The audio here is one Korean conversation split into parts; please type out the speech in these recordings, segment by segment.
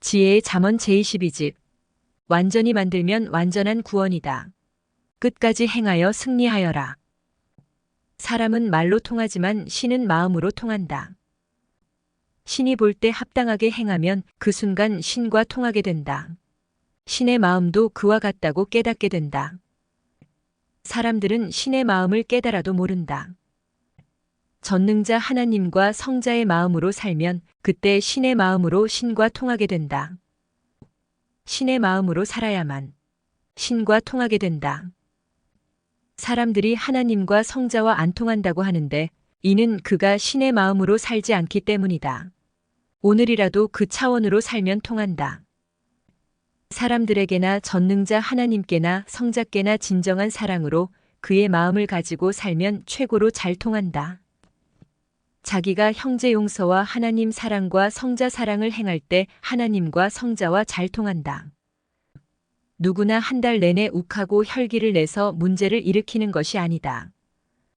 지혜의 잠언 제22집. 완전히 만들면 완전한 구원이다. 끝까지 행하여 승리하여라. 사람은 말로 통하지만 신은 마음으로 통한다. 신이 볼 때 합당하게 행하면 그 순간 신과 통하게 된다. 신의 마음도 그와 같다고 깨닫게 된다. 사람들은 신의 마음을 깨달아도 모른다. 전능자 하나님과 성자의 마음으로 살면 그때 신의 마음으로 신과 통하게 된다. 신의 마음으로 살아야만 신과 통하게 된다. 사람들이 하나님과 성자와 안 통한다고 하는데 이는 그가 신의 마음으로 살지 않기 때문이다. 오늘이라도 그 차원으로 살면 통한다. 사람들에게나 전능자 하나님께나 성자께나 진정한 사랑으로 그의 마음을 가지고 살면 최고로 잘 통한다. 자기가 형제 용서와 하나님 사랑과 성자 사랑을 행할 때 하나님과 성자와 잘 통한다. 누구나 한 달 내내 욱하고 혈기를 내서 문제를 일으키는 것이 아니다.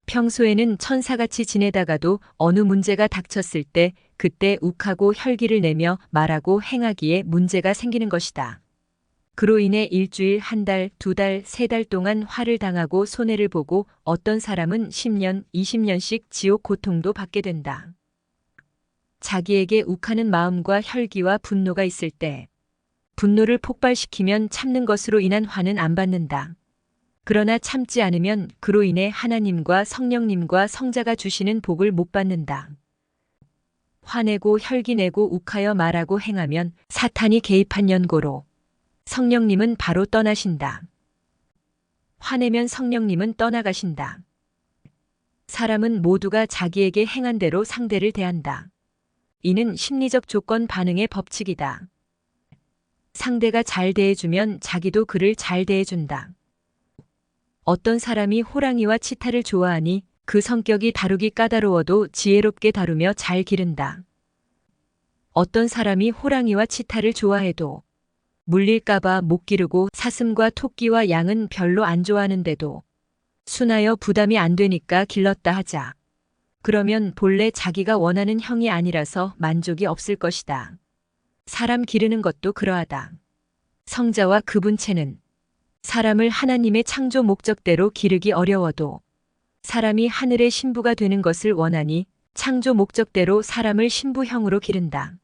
평소에는 천사같이 지내다가도 어느 문제가 닥쳤을 때 그때 욱하고 혈기를 내며 말하고 행하기에 문제가 생기는 것이다. 그로 인해 일주일, 한 달, 두 달, 세 달 동안 화를 당하고 손해를 보고 어떤 사람은 10년, 20년씩 지옥 고통도 받게 된다. 자기에게 욱하는 마음과 혈기와 분노가 있을 때 분노를 폭발시키면 참는 것으로 인한 화는 안 받는다. 그러나 참지 않으면 그로 인해 하나님과 성령님과 성자가 주시는 복을 못 받는다. 화내고 혈기내고 욱하여 말하고 행하면 사탄이 개입한 연고로 성령님은 바로 떠나신다. 화내면 성령님은 떠나가신다. 사람은 모두가 자기에게 행한 대로 상대를 대한다. 이는 심리적 조건 반응의 법칙이다. 상대가 잘 대해주면 자기도 그를 잘 대해준다. 어떤 사람이 호랑이와 치타를 좋아하니 그 성격이 다루기 까다로워도 지혜롭게 다루며 잘 기른다. 어떤 사람이 호랑이와 치타를 좋아해도 물릴까봐 못 기르고 사슴과 토끼와 양은 별로 안 좋아하는데도 순하여 부담이 안 되니까 길렀다 하자. 그러면 본래 자기가 원하는 형이 아니라서 만족이 없을 것이다. 사람 기르는 것도 그러하다. 성자와 그분체는 사람을 하나님의 창조 목적대로 기르기 어려워도 사람이 하늘의 신부가 되는 것을 원하니 창조 목적대로 사람을 신부형으로 기른다.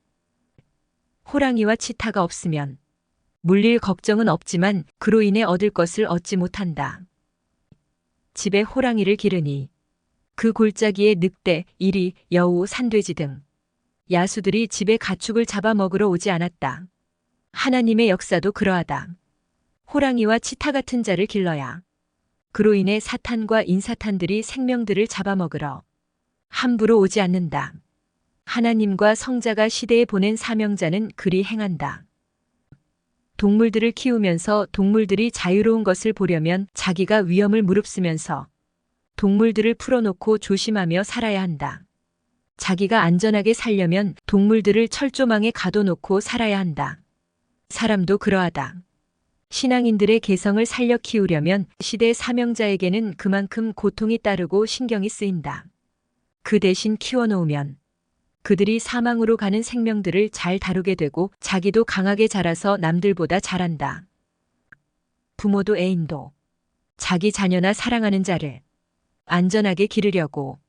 호랑이와 치타가 없으면 물릴 걱정은 없지만 그로 인해 얻을 것을 얻지 못한다. 집에 호랑이를 기르니 그 골짜기에 늑대, 이리, 여우, 산돼지 등 야수들이 집에 가축을 잡아먹으러 오지 않았다. 하나님의 역사도 그러하다. 호랑이와 치타 같은 자를 길러야 그로 인해 사탄과 인사탄들이 생명들을 잡아먹으러 함부로 오지 않는다. 하나님과 성자가 시대에 보낸 사명자는 그리 행한다. 동물들을 키우면서 동물들이 자유로운 것을 보려면 자기가 위험을 무릅쓰면서 동물들을 풀어놓고 조심하며 살아야 한다. 자기가 안전하게 살려면 동물들을 철조망에 가둬놓고 살아야 한다. 사람도 그러하다. 신앙인들의 개성을 살려 키우려면 시대 사명자에게는 그만큼 고통이 따르고 신경이 쓰인다. 그 대신 키워놓으면 그들이 사망으로 가는 생명들을 잘 다루게 되고 자기도 강하게 자라서 남들보다 잘한다. 부모도 애인도 자기 자녀나 사랑하는 자를 안전하게 기르려고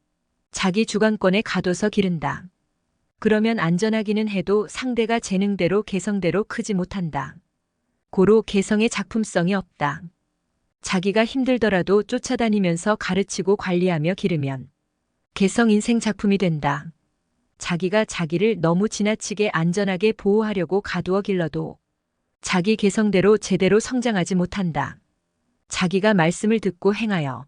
자기 주관권에 가둬서 기른다. 그러면 안전하기는 해도 상대가 재능대로 개성대로 크지 못한다. 고로 개성의 작품성이 없다. 자기가 힘들더라도 쫓아다니면서 가르치고 관리하며 기르면 개성 인생 작품이 된다. 자기가 자기를 너무 지나치게 안전하게 보호하려고 가두어 길러도 자기 개성대로 제대로 성장하지 못한다. 자기가 말씀을 듣고 행하여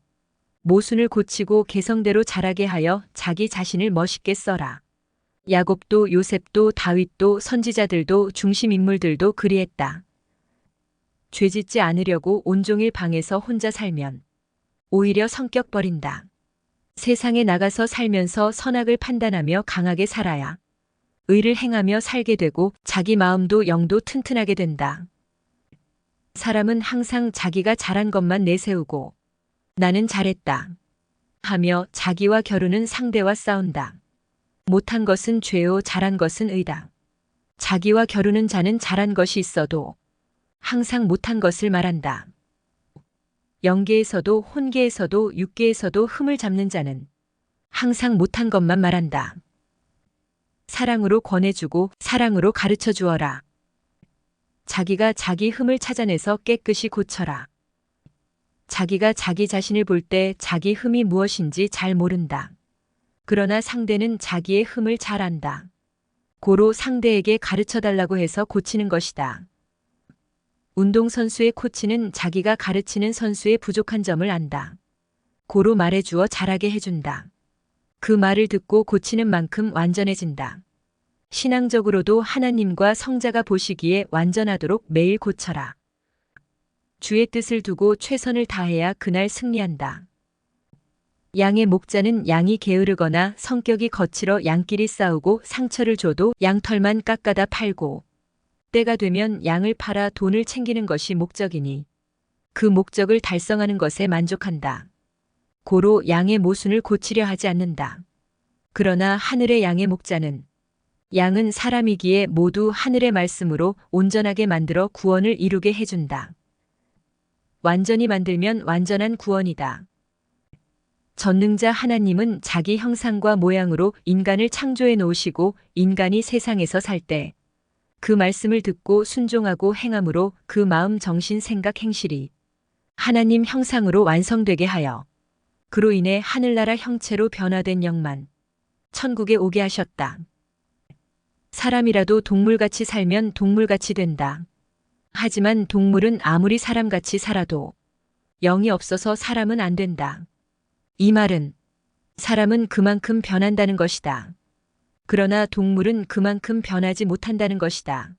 모순을 고치고 개성대로 자라게 하여 자기 자신을 멋있게 써라. 야곱도 요셉도 다윗도 선지자들도 중심인물들도 그리했다. 죄짓지 않으려고 온종일 방에서 혼자 살면 오히려 성격 버린다. 세상에 나가서 살면서 선악을 판단하며 강하게 살아야 의를 행하며 살게 되고 자기 마음도 영도 튼튼하게 된다. 사람은 항상 자기가 잘한 것만 내세우고 나는 잘했다 하며 자기와 겨루는 상대와 싸운다. 못한 것은 죄요 잘한 것은 의다. 자기와 겨루는 자는 잘한 것이 있어도 항상 못한 것을 말한다. 영계에서도 혼계에서도 육계에서도 흠을 잡는 자는 항상 못한 것만 말한다. 사랑으로 권해주고 사랑으로 가르쳐 주어라. 자기가 자기 흠을 찾아내서 깨끗이 고쳐라. 자기가 자기 자신을 볼 때 자기 흠이 무엇인지 잘 모른다. 그러나 상대는 자기의 흠을 잘 안다. 고로 상대에게 가르쳐 달라고 해서 고치는 것이다. 운동선수의 코치는 자기가 가르치는 선수의 부족한 점을 안다. 고로 말해주어 잘하게 해준다. 그 말을 듣고 고치는 만큼 완전해진다. 신앙적으로도 하나님과 성자가 보시기에 완전하도록 매일 고쳐라. 주의 뜻을 두고 최선을 다해야 그날 승리한다. 양의 목자는 양이 게으르거나 성격이 거칠어 양끼리 싸우고 상처를 줘도 양털만 깎아다 팔고 때가 되면 양을 팔아 돈을 챙기는 것이 목적이니 그 목적을 달성하는 것에 만족한다. 고로 양의 모순을 고치려 하지 않는다. 그러나 하늘의 양의 목자는 양은 사람이기에 모두 하늘의 말씀으로 온전하게 만들어 구원을 이루게 해준다. 완전히 만들면 완전한 구원이다. 전능자 하나님은 자기 형상과 모양으로 인간을 창조해 놓으시고 인간이 세상에서 살 때 그 말씀을 듣고 순종하고 행함으로 그 마음 정신 생각 행실이 하나님 형상으로 완성되게 하여 그로 인해 하늘나라 형체로 변화된 영만 천국에 오게 하셨다. 사람이라도 동물같이 살면 동물같이 된다. 하지만 동물은 아무리 사람같이 살아도 영이 없어서 사람은 안 된다. 이 말은 사람은 그만큼 변한다는 것이다. 그러나 동물은 그만큼 변하지 못한다는 것이다.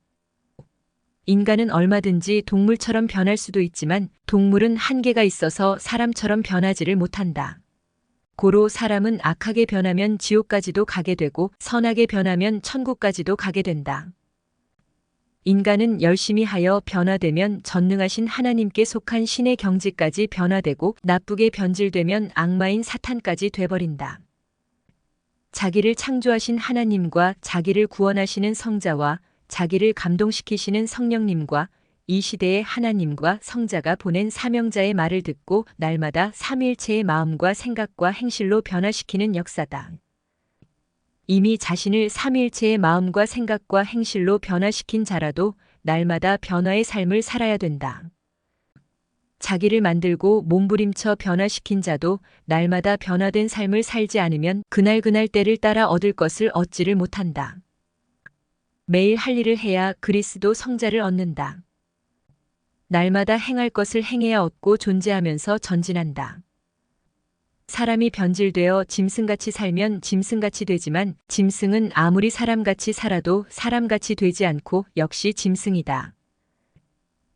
인간은 얼마든지 동물처럼 변할 수도 있지만 동물은 한계가 있어서 사람처럼 변하지를 못한다. 고로 사람은 악하게 변하면 지옥까지도 가게 되고 선하게 변하면 천국까지도 가게 된다. 인간은 열심히 하여 변화되면 전능하신 하나님께 속한 신의 경지까지 변화되고 나쁘게 변질되면 악마인 사탄까지 돼버린다. 자기를 창조하신 하나님과 자기를 구원하시는 성자와 자기를 감동시키시는 성령님과 이 시대의 하나님과 성자가 보낸 사명자의 말을 듣고 날마다 삼위일체의 마음과 생각과 행실로 변화시키는 역사다. 이미 자신을 삼위일체의 마음과 생각과 행실로 변화시킨 자라도 날마다 변화의 삶을 살아야 된다. 자기를 만들고 몸부림쳐 변화시킨 자도 날마다 변화된 삶을 살지 않으면 그날 때를 따라 얻을 것을 얻지를 못한다. 매일 할 일을 해야 그리스도 성자를 얻는다. 날마다 행할 것을 행해야 얻고 존재하면서 전진한다. 사람이 변질되어 짐승같이 살면 짐승같이 되지만 짐승은 아무리 사람같이 살아도 사람같이 되지 않고 역시 짐승이다.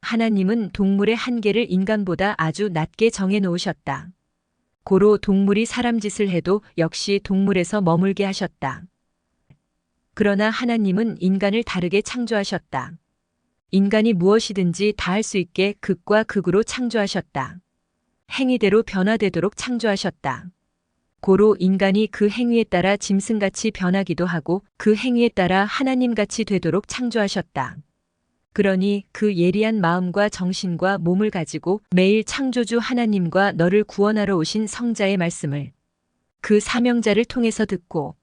하나님은 동물의 한계를 인간보다 아주 낮게 정해 놓으셨다. 고로 동물이 사람 짓을 해도 역시 동물에서 머물게 하셨다. 그러나 하나님은 인간을 다르게 창조하셨다. 인간이 무엇이든지 다 할 수 있게 극과 극으로 창조하셨다. 행위대로 변화되도록 창조하셨다. 고로 인간이 그 행위에 따라 짐승같이 변하기도 하고 그 행위에 따라 하나님같이 되도록 창조하셨다. 그러니 그 예리한 마음과 정신과 몸을 가지고 매일 창조주 하나님과 너를 구원하러 오신 성자의 말씀을 그 사명자를 통해서 듣고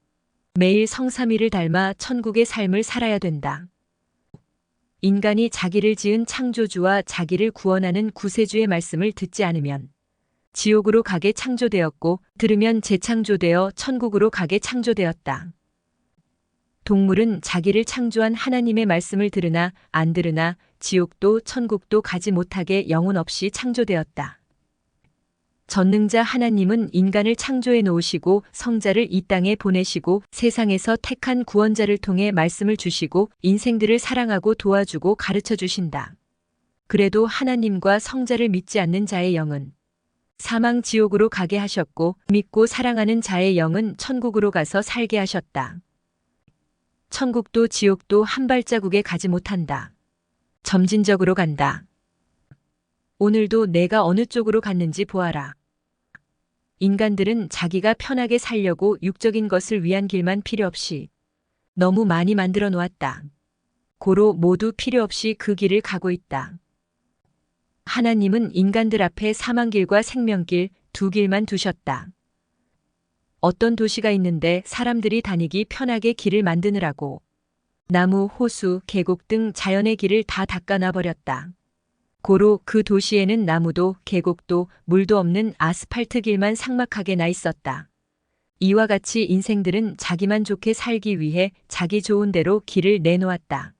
매일 성삼위를 닮아 천국의 삶을 살아야 된다. 인간이 자기를 지은 창조주와 자기를 구원하는 구세주의 말씀을 듣지 않으면 지옥으로 가게 창조되었고 들으면 재창조되어 천국으로 가게 창조되었다. 동물은 자기를 창조한 하나님의 말씀을 들으나 안 들으나 지옥도 천국도 가지 못하게 영혼 없이 창조되었다. 전능자 하나님은 인간을 창조해 놓으시고 성자를 이 땅에 보내시고 세상에서 택한 구원자를 통해 말씀을 주시고 인생들을 사랑하고 도와주고 가르쳐 주신다. 그래도 하나님과 성자를 믿지 않는 자의 영은 사망 지옥으로 가게 하셨고 믿고 사랑하는 자의 영은 천국으로 가서 살게 하셨다. 천국도 지옥도 한 발자국에 가지 못한다. 점진적으로 간다. 오늘도 내가 어느 쪽으로 갔는지 보아라. 인간들은 자기가 편하게 살려고 육적인 것을 위한 길만 필요 없이 너무 많이 만들어 놓았다. 고로 모두 필요 없이 그 길을 가고 있다. 하나님은 인간들 앞에 사망길과 생명길 두 길만 두셨다. 어떤 도시가 있는데 사람들이 다니기 편하게 길을 만드느라고 나무, 호수, 계곡 등 자연의 길을 다 닦아놔 버렸다. 고로 그 도시에는 나무도 계곡도 물도 없는 아스팔트 길만 삭막하게 나 있었다. 이와 같이 인생들은 자기만 좋게 살기 위해 자기 좋은 대로 길을 내놓았다.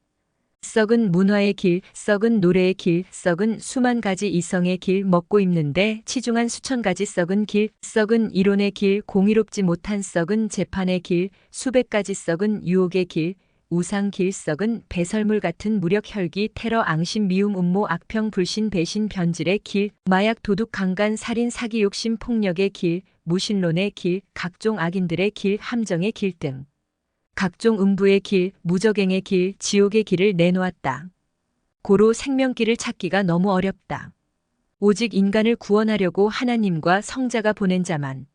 썩은 문화의 길, 썩은 노래의 길, 썩은 수만 가지 이성의 길, 먹고 입는데 치중한 수천 가지 썩은 길, 썩은 이론의 길, 공의롭지 못한 썩은 재판의 길, 수백 가지 썩은 유혹의 길, 우상 길, 썩은 배설물 같은 무력 혈기, 테러, 앙심, 미움, 음모, 악평, 불신, 배신, 변질의 길, 마약, 도둑, 강간, 살인, 사기, 욕심, 폭력의 길, 무신론의 길, 각종 악인들의 길, 함정의 길 등 각종 음부의 길, 무적행의 길, 지옥의 길을 내놓았다. 고로 생명길을 찾기가 너무 어렵다. 오직 인간을 구원하려고 하나님과 성자가 보낸 자만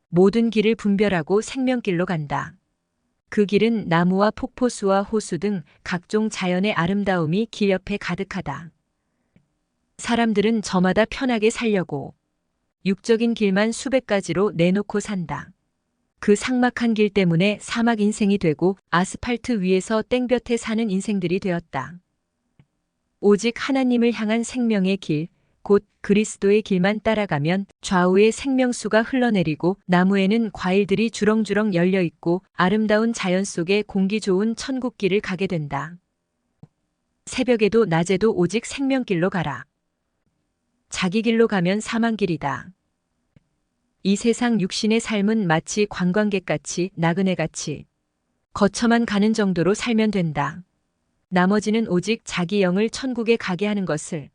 모든 길을 분별하고 생명길로 간다. 그 길은 나무와 폭포수와 호수 등 각종 자연의 아름다움이 길 옆에 가득하다. 사람들은 저마다 편하게 살려고 육적인 길만 수백 가지로 내놓고 산다. 그 삭막한 길 때문에 사막 인생이 되고 아스팔트 위에서 땡볕에 사는 인생들이 되었다. 오직 하나님을 향한 생명의 길, 곧 그리스도의 길만 따라가면 좌우에 생명수가 흘러내리고 나무에는 과일들이 주렁주렁 열려있고 아름다운 자연 속에 공기 좋은 천국길을 가게 된다. 새벽에도 낮에도 오직 생명길로 가라. 자기 길로 가면 사망길이다. 이 세상 육신의 삶은 마치 관광객같이 나그네같이 거쳐만 가는 정도로 살면 된다. 나머지는 오직 자기 영을 천국에 가게 하는 것을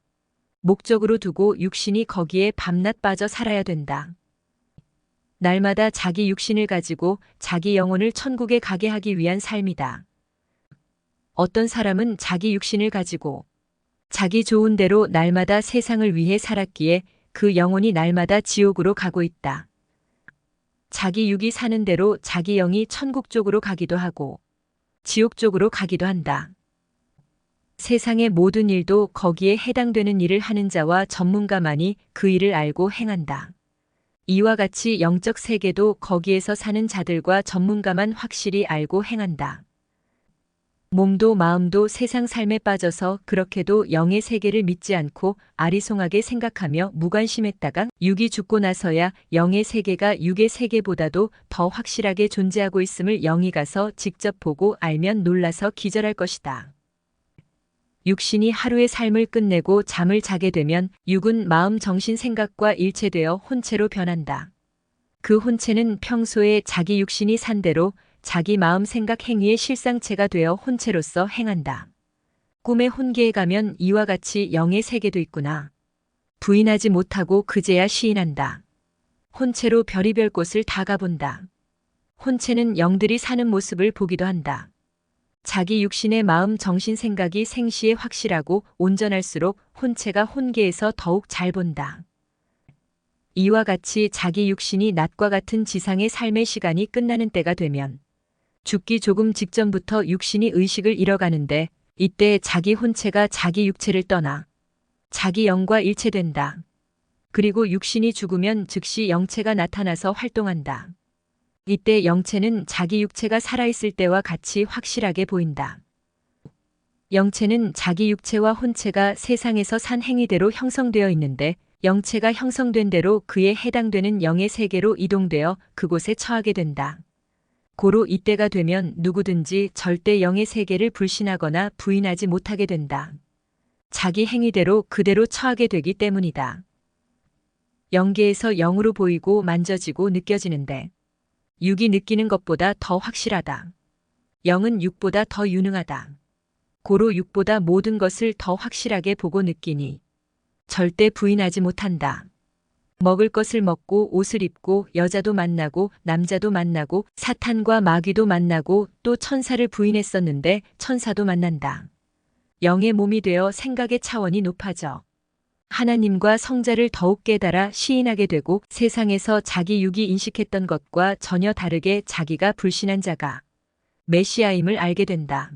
목적으로 두고 육신이 거기에 밤낮 빠져 살아야 된다. 날마다 자기 육신을 가지고 자기 영혼을 천국에 가게 하기 위한 삶이다. 어떤 사람은 자기 육신을 가지고 자기 좋은 대로 날마다 세상을 위해 살았기에 그 영혼이 날마다 지옥으로 가고 있다. 자기 육이 사는 대로 자기 영이 천국 쪽으로 가기도 하고 지옥 쪽으로 가기도 한다. 세상의 모든 일도 거기에 해당되는 일을 하는 자와 전문가만이 그 일을 알고 행한다. 이와 같이 영적 세계도 거기에서 사는 자들과 전문가만 확실히 알고 행한다. 몸도 마음도 세상 삶에 빠져서 그렇게도 영의 세계를 믿지 않고 아리송하게 생각하며 무관심했다가 육이 죽고 나서야 영의 세계가 육의 세계보다도 더 확실하게 존재하고 있음을 영이 가서 직접 보고 알면 놀라서 기절할 것이다. 육신이 하루의 삶을 끝내고 잠을 자게 되면 육은 마음, 정신, 생각과 일체되어 혼체로 변한다. 그 혼체는 평소에 자기 육신이 산 대로 자기 마음, 생각, 행위의 실상체가 되어 혼체로서 행한다. 꿈의 혼계에 가면 이와 같이 영의 세계도 있구나. 부인하지 못하고 그제야 시인한다. 혼체로 별의별 곳을 다 가본다. 혼체는 영들이 사는 모습을 보기도 한다. 자기 육신의 마음, 정신, 생각이 생시에 확실하고 온전할수록 혼체가 혼계에서 더욱 잘 본다. 이와 같이 자기 육신이 낮과 같은 지상의 삶의 시간이 끝나는 때가 되면 죽기 조금 직전부터 육신이 의식을 잃어가는데 이때 자기 혼체가 자기 육체를 떠나 자기 영과 일체된다. 그리고 육신이 죽으면 즉시 영체가 나타나서 활동한다. 이때 영체는 자기 육체가 살아있을 때와 같이 확실하게 보인다. 영체는 자기 육체와 혼체가 세상에서 산 행위대로 형성되어 있는데 영체가 형성된 대로 그에 해당되는 영의 세계로 이동되어 그곳에 처하게 된다. 고로 이때가 되면 누구든지 절대 영의 세계를 불신하거나 부인하지 못하게 된다. 자기 행위대로 그대로 처하게 되기 때문이다. 영계에서 영으로 보이고 만져지고 느껴지는데 육이 느끼는 것보다 더 확실하다. 영은 육보다 더 유능하다. 고로 육보다 모든 것을 더 확실하게 보고 느끼니 절대 부인하지 못한다. 먹을 것을 먹고 옷을 입고 여자도 만나고 남자도 만나고 사탄과 마귀도 만나고 또 천사를 부인했었는데 천사도 만난다. 영의 몸이 되어 생각의 차원이 높아져 하나님과 성자를 더욱 깨달아 시인하게 되고 세상에서 자기 육이 인식했던 것과 전혀 다르게 자기가 불신한 자가 메시아임을 알게 된다.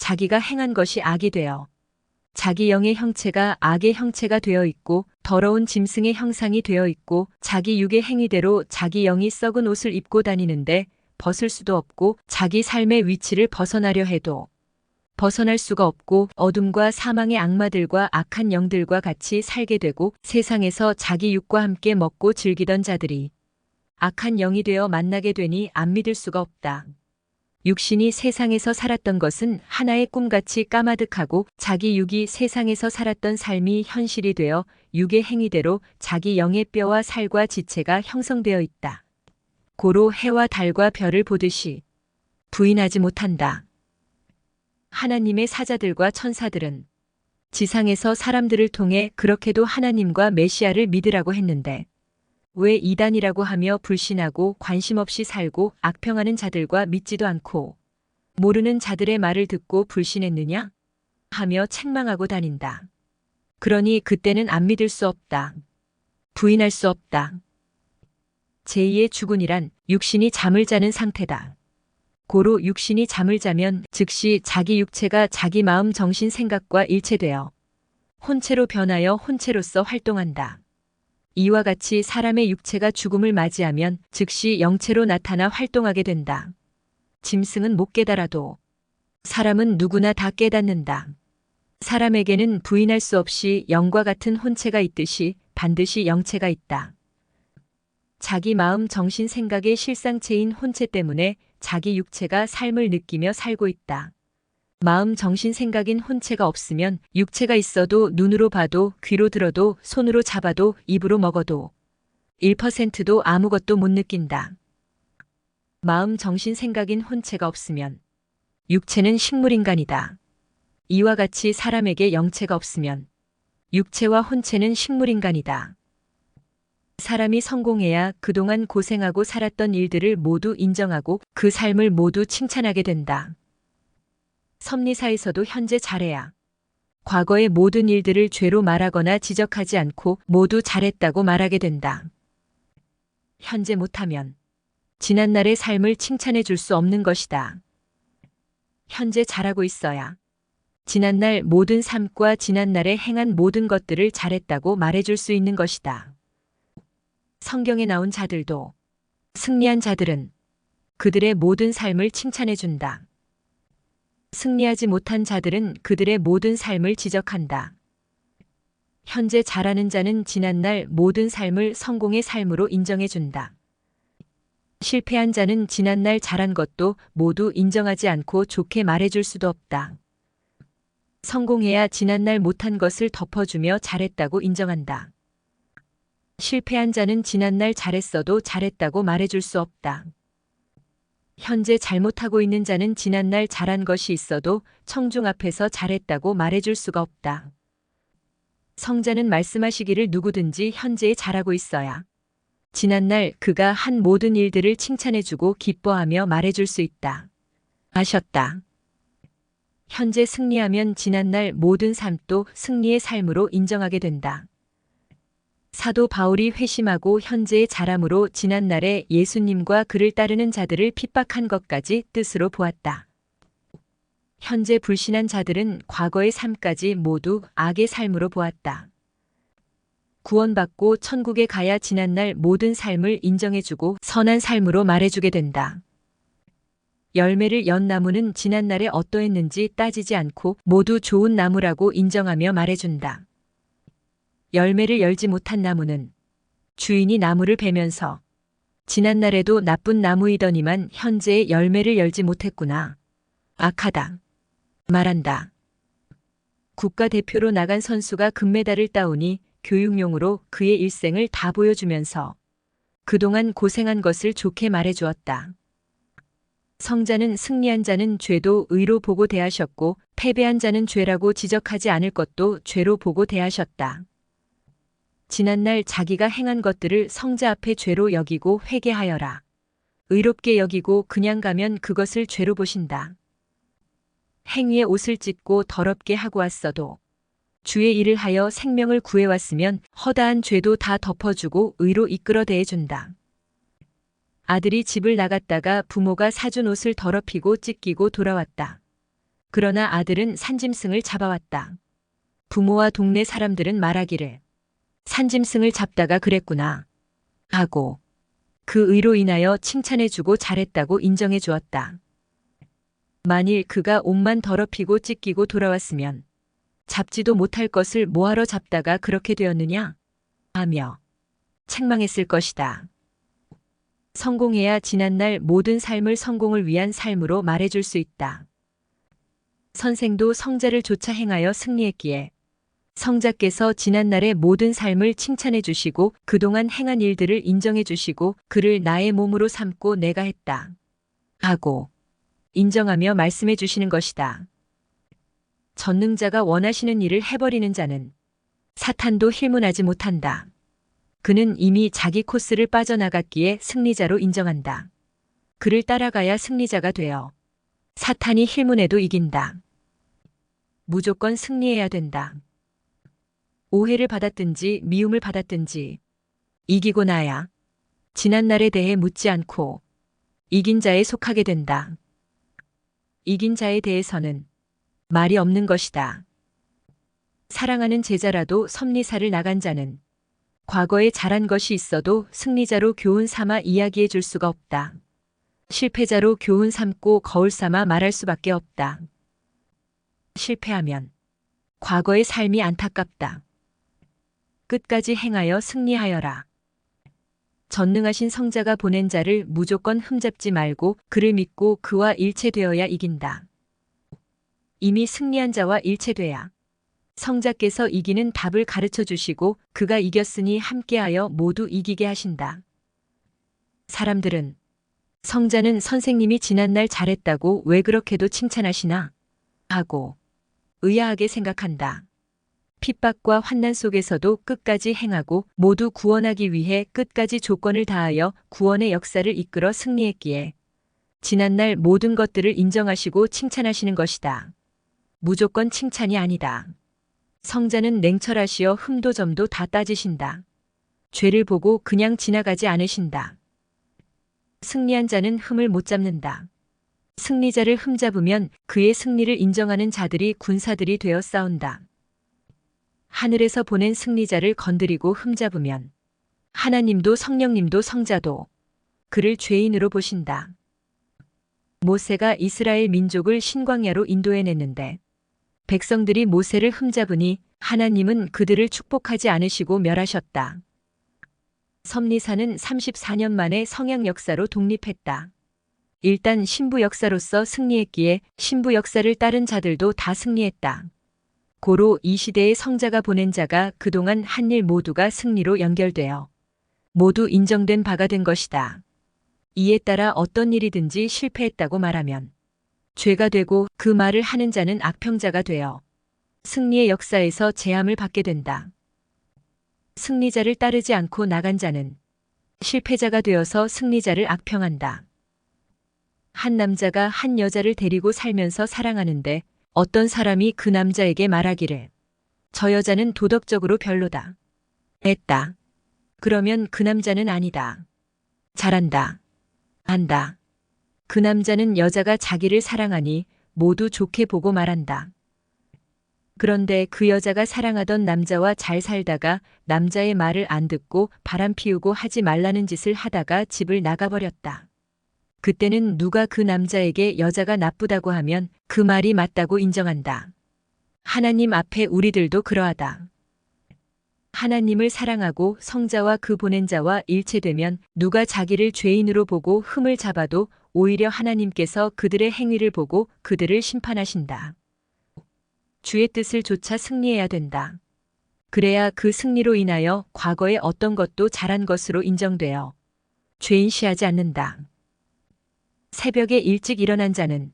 자기가 행한 것이 악이 되어 자기 영의 형체가 악의 형체가 되어 있고 더러운 짐승의 형상이 되어 있고 자기 육의 행위대로 자기 영이 썩은 옷을 입고 다니는데 벗을 수도 없고 자기 삶의 위치를 벗어나려 해도 벗어날 수가 없고 어둠과 사망의 악마들과 악한 영들과 같이 살게 되고 세상에서 자기 육과 함께 먹고 즐기던 자들이 악한 영이 되어 만나게 되니 안 믿을 수가 없다. 육신이 세상에서 살았던 것은 하나의 꿈같이 까마득하고 자기 육이 세상에서 살았던 삶이 현실이 되어 육의 행위대로 자기 영의 뼈와 살과 지체가 형성되어 있다. 고로 해와 달과 별을 보듯이 부인하지 못한다. 하나님의 사자들과 천사들은 지상에서 사람들을 통해 그렇게도 하나님과 메시아를 믿으라고 했는데 왜 이단이라고 하며 불신하고 관심 없이 살고 악평하는 자들과 믿지도 않고 모르는 자들의 말을 듣고 불신했느냐? 하며 책망하고 다닌다. 그러니 그때는 안 믿을 수 없다. 부인할 수 없다. 제2의 죽은이란 육신이 잠을 자는 상태다. 고로 육신이 잠을 자면 즉시 자기 육체가 자기 마음 정신 생각과 일체되어 혼체로 변하여 혼체로서 활동한다. 이와 같이 사람의 육체가 죽음을 맞이하면 즉시 영체로 나타나 활동하게 된다. 짐승은 못 깨달아도 사람은 누구나 다 깨닫는다. 사람에게는 부인할 수 없이 영과 같은 혼체가 있듯이 반드시 영체가 있다. 자기 마음 정신 생각의 실상체인 혼체 때문에 자기 육체가 삶을 느끼며 살고 있다. 마음 정신 생각인 혼체가 없으면 육체가 있어도 눈으로 봐도 귀로 들어도 손으로 잡아도 입으로 먹어도 1%도 아무것도 못 느낀다. 마음 정신 생각인 혼체가 없으면 육체는 식물인간이다. 이와 같이 사람에게 영체가 없으면 육체와 혼체는 식물인간이다. 사람이 성공해야 그동안 고생하고 살았던 일들을 모두 인정하고 그 삶을 모두 칭찬하게 된다. 섭리사에서도 현재 잘해야 과거의 모든 일들을 죄로 말하거나 지적하지 않고 모두 잘했다고 말하게 된다. 현재 못하면 지난날의 삶을 칭찬해 줄 수 없는 것이다. 현재 잘하고 있어야 지난날 모든 삶과 지난날에 행한 모든 것들을 잘했다고 말해줄 수 있는 것이다. 성경에 나온 자들도 승리한 자들은 그들의 모든 삶을 칭찬해 준다. 승리하지 못한 자들은 그들의 모든 삶을 지적한다. 현재 잘하는 자는 지난날 모든 삶을 성공의 삶으로 인정해 준다. 실패한 자는 지난날 잘한 것도 모두 인정하지 않고 좋게 말해줄 수도 없다. 성공해야 지난날 못한 것을 덮어주며 잘했다고 인정한다. 실패한 자는 지난날 잘했어도 잘했다고 말해줄 수 없다. 현재 잘못하고 있는 자는 지난날 잘한 것이 있어도 청중 앞에서 잘했다고 말해줄 수가 없다. 성자는 말씀하시기를 누구든지 현재에 잘하고 있어야 지난날 그가 한 모든 일들을 칭찬해주고 기뻐하며 말해줄 수 있다. 하셨다. 현재 승리하면 지난날 모든 삶도 승리의 삶으로 인정하게 된다. 사도 바울이 회심하고 현재의 자람으로 지난날에 예수님과 그를 따르는 자들을 핍박한 것까지 뜻으로 보았다. 현재 불신한 자들은 과거의 삶까지 모두 악의 삶으로 보았다. 구원받고 천국에 가야 지난날 모든 삶을 인정해주고 선한 삶으로 말해주게 된다. 열매를 연 나무는 지난날에 어떠했는지 따지지 않고 모두 좋은 나무라고 인정하며 말해준다. 열매를 열지 못한 나무는 주인이 나무를 베면서 지난날에도 나쁜 나무이더니만 현재의 열매를 열지 못했구나. 악하다. 말한다. 국가대표로 나간 선수가 금메달을 따오니 교육용으로 그의 일생을 다 보여주면서 그동안 고생한 것을 좋게 말해주었다. 성자는 승리한 자는 죄도 의로 보고 대하셨고 패배한 자는 죄라고 지적하지 않을 것도 죄로 보고 대하셨다. 지난날 자기가 행한 것들을 성자 앞에 죄로 여기고 회개하여라. 의롭게 여기고 그냥 가면 그것을 죄로 보신다. 행위에 옷을 찢고 더럽게 하고 왔어도 주의 일을 하여 생명을 구해왔으면 허다한 죄도 다 덮어주고 의로 이끌어 대해준다. 아들이 집을 나갔다가 부모가 사준 옷을 더럽히고 찢기고 돌아왔다. 그러나 아들은 산짐승을 잡아왔다. 부모와 동네 사람들은 말하기를 산짐승을 잡다가 그랬구나 하고 그 의로 인하여 칭찬해주고 잘했다고 인정해 주었다. 만일 그가 옷만 더럽히고 찢기고 돌아왔으면 잡지도 못할 것을 뭐하러 잡다가 그렇게 되었느냐 하며 책망했을 것이다. 성공해야 지난날 모든 삶을 성공을 위한 삶으로 말해줄 수 있다. 선생도 성자를 조차 행하여 승리했기에 성자께서 지난날의 모든 삶을 칭찬해 주시고 그동안 행한 일들을 인정해 주시고 그를 나의 몸으로 삼고 내가 했다 하고 인정하며 말씀해 주시는 것이다. 전능자가 원하시는 일을 해버리는 자는 사탄도 힐문하지 못한다. 그는 이미 자기 코스를 빠져나갔기에 승리자로 인정한다. 그를 따라가야 승리자가 되어 사탄이 힐문해도 이긴다. 무조건 승리해야 된다. 오해를 받았든지 미움을 받았든지 이기고 나야 지난날에 대해 묻지 않고 이긴 자에 속하게 된다. 이긴 자에 대해서는 말이 없는 것이다. 사랑하는 제자라도 섭리사를 나간 자는 과거에 잘한 것이 있어도 승리자로 교훈 삼아 이야기해 줄 수가 없다. 실패자로 교훈 삼고 거울 삼아 말할 수밖에 없다. 실패하면 과거의 삶이 안타깝다. 끝까지 행하여 승리하여라. 전능하신 성자가 보낸 자를 무조건 흠잡지 말고 그를 믿고 그와 일체되어야 이긴다. 이미 승리한 자와 일체돼야 성자께서 이기는 답을 가르쳐 주시고 그가 이겼으니 함께하여 모두 이기게 하신다. 사람들은 성자는 선생님이 지난날 잘했다고 왜 그렇게도 칭찬하시나 하고 의아하게 생각한다. 핍박과 환난 속에서도 끝까지 행하고 모두 구원하기 위해 끝까지 조건을 다하여 구원의 역사를 이끌어 승리했기에 지난날 모든 것들을 인정하시고 칭찬하시는 것이다. 무조건 칭찬이 아니다. 성자는 냉철하시어 흠도 점도 다 따지신다. 죄를 보고 그냥 지나가지 않으신다. 승리한 자는 흠을 못 잡는다. 승리자를 흠잡으면 그의 승리를 인정하는 자들이 군사들이 되어 싸운다. 하늘에서 보낸 승리자를 건드리고 흠잡으면 하나님도 성령님도 성자도 그를 죄인으로 보신다. 모세가 이스라엘 민족을 신광야로 인도해냈는데 백성들이 모세를 흠잡으니 하나님은 그들을 축복하지 않으시고 멸하셨다. 섭리사는 34년 만에 성약 역사로 독립했다. 일단 신부 역사로서 승리했기에 신부 역사를 따른 자들도 다 승리했다. 고로 이 시대의 성자가 보낸 자가 그동안 한 일 모두가 승리로 연결되어 모두 인정된 바가 된 것이다. 이에 따라 어떤 일이든지 실패했다고 말하면 죄가 되고 그 말을 하는 자는 악평자가 되어 승리의 역사에서 제함을 받게 된다. 승리자를 따르지 않고 나간 자는 실패자가 되어서 승리자를 악평한다. 한 남자가 한 여자를 데리고 살면서 사랑하는데 어떤 사람이 그 남자에게 말하기를 저 여자는 도덕적으로 별로다 했다. 그러면 그 남자는 아니다. 잘한다. 안다. 그 남자는 여자가 자기를 사랑하니 모두 좋게 보고 말한다. 그런데 그 여자가 사랑하던 남자와 잘 살다가 남자의 말을 안 듣고 바람 피우고 하지 말라는 짓을 하다가 집을 나가버렸다. 그때는 누가 그 남자에게 여자가 나쁘다고 하면 그 말이 맞다고 인정한다. 하나님 앞에 우리들도 그러하다. 하나님을 사랑하고 성자와 그 보낸 자와 일체되면 누가 자기를 죄인으로 보고 흠을 잡아도 오히려 하나님께서 그들의 행위를 보고 그들을 심판하신다. 주의 뜻을 조차 승리해야 된다. 그래야 그 승리로 인하여 과거의 어떤 것도 잘한 것으로 인정되어 죄인시하지 않는다. 새벽에 일찍 일어난 자는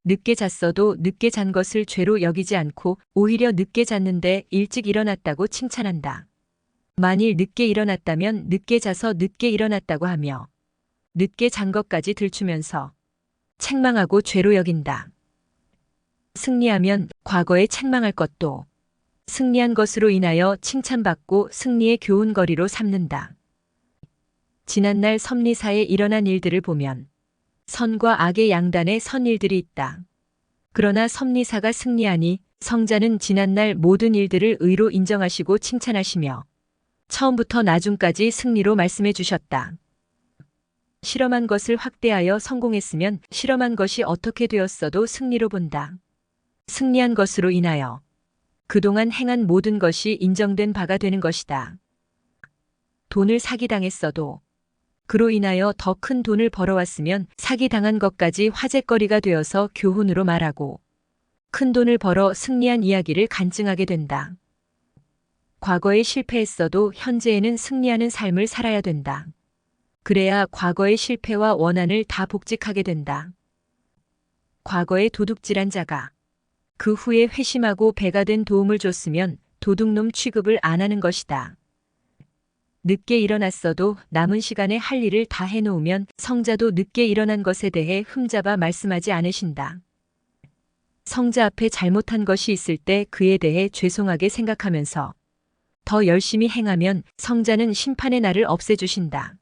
늦게 잤어도 늦게 잔 것을 죄로 여기지 않고 오히려 늦게 잤는데 일찍 일어났다고 칭찬한다. 만일 늦게 일어났다면 늦게 자서 늦게 일어났다고 하며 늦게 잔 것까지 들추면서 책망하고 죄로 여긴다. 승리하면 과거에 책망할 것도 승리한 것으로 인하여 칭찬받고 승리의 교훈거리로 삼는다. 지난날 섭리사에 일어난 일들을 보면 선과 악의 양단에 선 일들이 있다. 그러나 섭리사가 승리하니 성자는 지난날 모든 일들을 의로 인정하시고 칭찬하시며 처음부터 나중까지 승리로 말씀해 주셨다. 실험한 것을 확대하여 성공했으면 실험한 것이 어떻게 되었어도 승리로 본다. 승리한 것으로 인하여 그동안 행한 모든 것이 인정된 바가 되는 것이다. 돈을 사기당했어도 그로 인하여 더 큰 돈을 벌어왔으면 사기당한 것까지 화제거리가 되어서 교훈으로 말하고 큰 돈을 벌어 승리한 이야기를 간증하게 된다. 과거에 실패했어도 현재에는 승리하는 삶을 살아야 된다. 그래야 과거의 실패와 원한을 다 복직하게 된다. 과거에 도둑질한 자가 그 후에 회심하고 배가 된 도움을 줬으면 도둑놈 취급을 안 하는 것이다. 늦게 일어났어도 남은 시간에 할 일을 다 해놓으면 성자도 늦게 일어난 것에 대해 흠잡아 말씀하지 않으신다. 성자 앞에 잘못한 것이 있을 때 그에 대해 죄송하게 생각하면서 더 열심히 행하면 성자는 심판의 날을 없애주신다.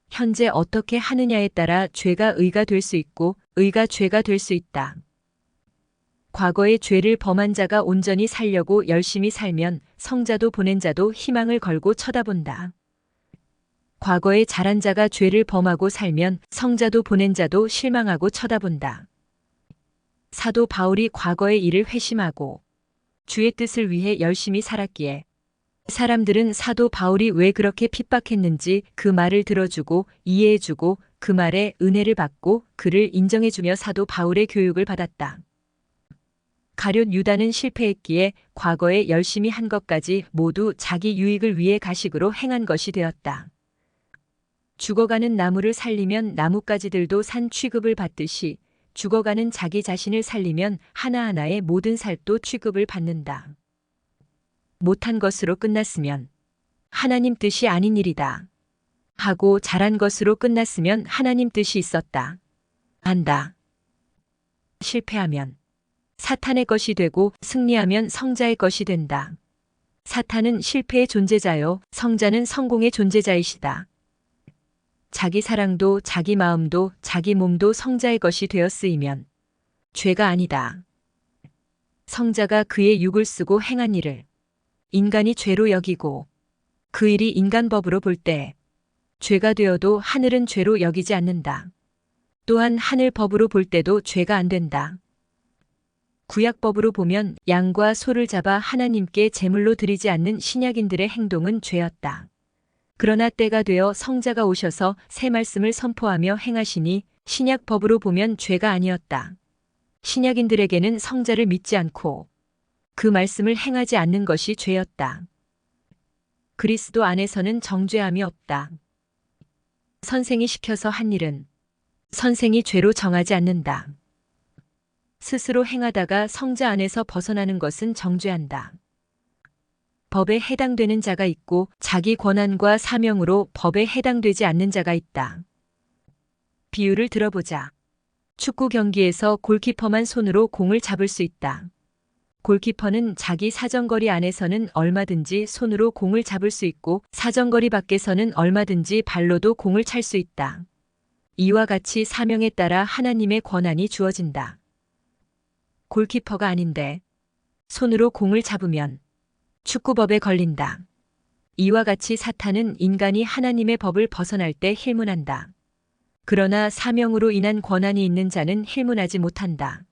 현재 어떻게 하느냐에 따라 죄가 의가 될 수 있고 의가 죄가 될 수 있다. 과거의 죄를 범한 자가 온전히 살려고 열심히 살면 성자도 보낸 자도 희망을 걸고 쳐다본다. 과거에 잘한 자가 죄를 범하고 살면 성자도 보낸 자도 실망하고 쳐다본다. 사도 바울이 과거의 일을 회심하고 주의 뜻을 위해 열심히 살았기에 사람들은 사도 바울이 왜 그렇게 핍박했는지 그 말을 들어주고 이해해주고 그 말에 은혜를 받고 그를 인정해주며 사도 바울의 교육을 받았다. 가룟 유다는 실패했기에 과거에 열심히 한 것까지 모두 자기 유익을 위해 가식으로 행한 것이 되었다. 죽어가는 나무를 살리면 나뭇가지들도 산 취급을 받듯이 죽어가는 자기 자신을 살리면 하나하나의 모든 살도 취급을 받는다. 못한 것으로 끝났으면 하나님 뜻이 아닌 일이다. 하고 잘한 것으로 끝났으면 하나님 뜻이 있었다. 한다. 실패하면 사탄의 것이 되고 승리하면 성자의 것이 된다. 사탄은 실패의 존재자요, 성자는 성공의 존재자이시다. 자기 사랑도 자기 마음도 자기 몸도 성자의 것이 되었으이면 죄가 아니다. 성자가 그의 육을 쓰고 행한 일을 인간이 죄로 여기고 그 일이 인간법으로 볼 때 죄가 되어도 하늘은 죄로 여기지 않는다. 또한 하늘 법으로 볼 때도 죄가 안 된다. 구약법으로 보면 양과 소를 잡아 하나님께 제물로 드리지 않는 신약인들의 행동은 죄였다. 그러나 때가 되어 성자가 오셔서 새 말씀을 선포하며 행하시니 신약법으로 보면 죄가 아니었다. 신약인들에게는 성자를 믿지 않고 그 말씀을 행하지 않는 것이 죄였다. 그리스도 안에서는 정죄함이 없다. 선생이 시켜서 한 일은 선생이 죄로 정하지 않는다. 스스로 행하다가 성자 안에서 벗어나는 것은 정죄한다. 법에 해당되는 자가 있고 자기 권한과 사명으로 법에 해당되지 않는 자가 있다. 비유를 들어보자. 축구 경기에서 골키퍼만 손으로 공을 잡을 수 있다. 골키퍼는 자기 사정거리 안에서는 얼마든지 손으로 공을 잡을 수 있고 사정거리 밖에서는 얼마든지 발로도 공을 찰 수 있다. 이와 같이 사명에 따라 하나님의 권한이 주어진다. 골키퍼가 아닌데 손으로 공을 잡으면 축구법에 걸린다. 이와 같이 사탄은 인간이 하나님의 법을 벗어날 때 힐문한다. 그러나 사명으로 인한 권한이 있는 자는 힐문하지 못한다.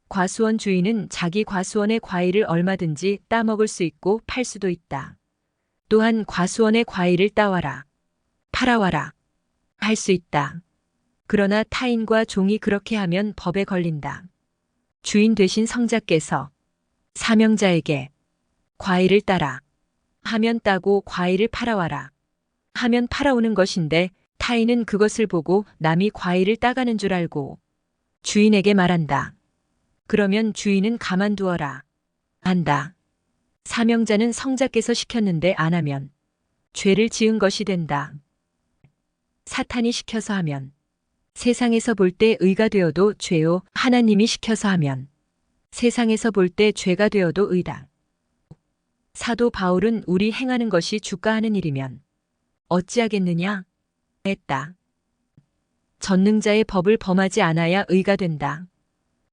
과수원 주인은 자기 과수원의 과일을 얼마든지 따먹을 수 있고 팔 수도 있다. 또한 과수원의 과일을 따와라, 팔아와라 할 수 있다. 그러나 타인과 종이 그렇게 하면 법에 걸린다. 주인 되신 성자께서 사명자에게 과일을 따라 하면 따고 과일을 팔아와라 하면 팔아오는 것인데 타인은 그것을 보고 남이 과일을 따가는 줄 알고 주인에게 말한다. 그러면 주인은 가만두어라 한다. 사명자는 성자께서 시켰는데 안 하면 죄를 지은 것이 된다. 사탄이 시켜서 하면 세상에서 볼 때 의가 되어도 죄요, 하나님이 시켜서 하면 세상에서 볼 때 죄가 되어도 의다. 사도 바울은 우리 행하는 것이 주가 하는 일이면 어찌하겠느냐 했다. 전능자의 법을 범하지 않아야 의가 된다.